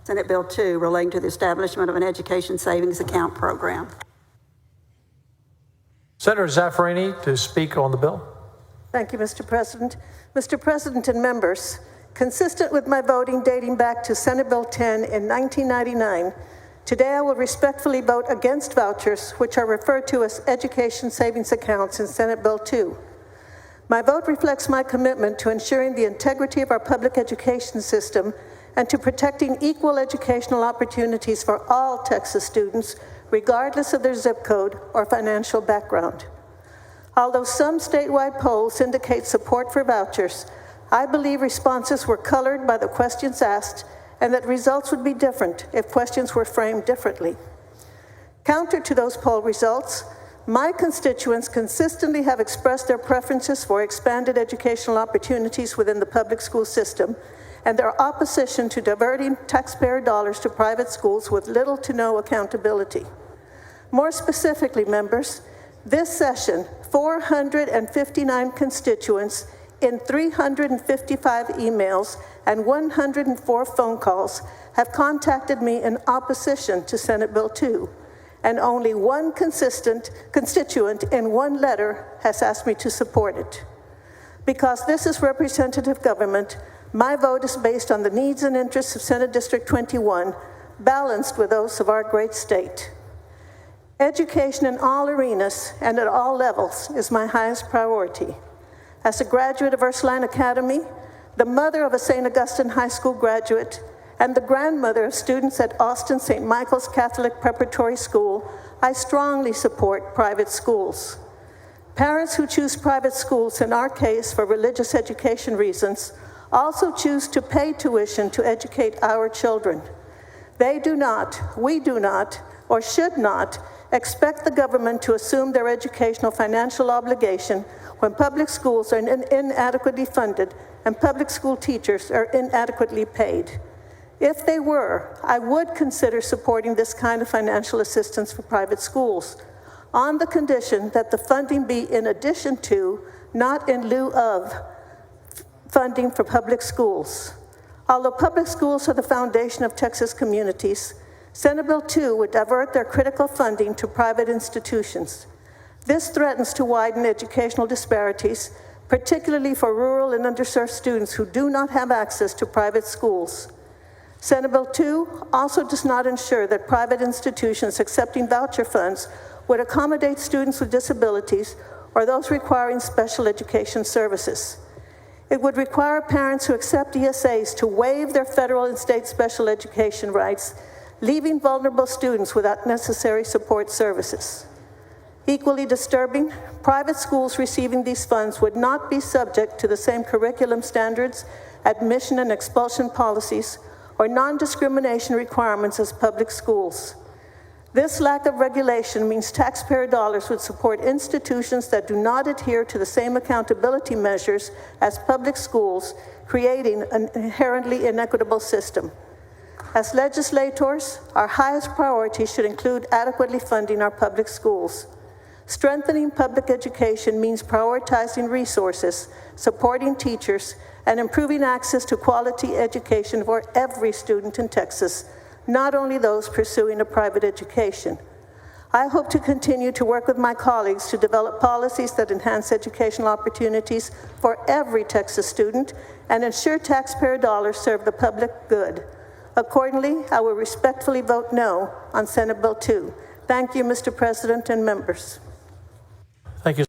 Senate Bill 2 relating to the establishment of an education savings account program. Senator Zaffirini to speak on the bill. Thank you, Mr. President. Mr. President and members, consistent with my voting dating back to Senate Bill 10 in 1999, today I will respectfully vote against vouchers, which are referred to as education savings accounts in Senate Bill 2. My vote reflects my commitment to ensuring the integrity of our public education system and to protecting equal educational opportunities for all Texas students, regardless of their zip code or financial background. Although some statewide polls indicate support for vouchers, I believe responses were colored by the questions asked and that results would be different if questions were framed differently. Counter to those poll results, my constituents consistently have expressed their preferences for expanded educational opportunities within the public school system and their opposition to diverting taxpayer dollars to private schools with little to no accountability. More specifically, members, this session, 459 constituents in 355 emails and 104 phone calls have contacted me in opposition to Senate Bill 2, and only one constituent in one letter has asked me to support it. Because this is representative government, my vote is based on the needs and interests of Senate District 21, balanced with those of our great state. Education in all arenas and at all levels is my highest priority. As a graduate of Ursuline Academy, the mother of a St. Augustine High School graduate, and the grandmother of students at Austin St. Michael's Catholic Preparatory School, I strongly support private schools. Parents who choose private schools, in our case for religious education reasons, also choose to pay tuition to educate our children. They do not, we do not, or should not expect the government to assume their educational financial obligation when public schools are inadequately funded and public school teachers are inadequately paid. If they were, I would consider supporting this kind of financial assistance for private schools, on the condition that the funding be in addition to, not in lieu of, funding for public schools. Although public schools are the foundation of Texas communities, Senate Bill 2 would divert their critical funding to private institutions. This threatens to widen educational disparities, particularly for rural and underserved students who do not have access to private schools. Senate Bill 2 also does not ensure that private institutions accepting voucher funds would accommodate students with disabilities or those requiring special education services. It would require parents who accept ESAs to waive their federal and state special education rights, leaving vulnerable students without necessary support services. Equally disturbing, private schools receiving these funds would not be subject to the same curriculum standards, admission and expulsion policies, or non-discrimination requirements as public schools. This lack of regulation means taxpayer dollars would support institutions that do not adhere to the same accountability measures as public schools, creating an inherently inequitable system. As legislators, our highest priority should include adequately funding our public schools. Strengthening public education means prioritizing resources, supporting teachers, and improving access to quality education for every student in Texas, not only those pursuing a private education. I hope to continue to work with my colleagues to develop policies that enhance educational opportunities for every Texas student and ensure taxpayer dollars serve the public good. Accordingly, I will respectfully vote no on Senate Bill 2. Thank you, Mr. President and members. Thank you.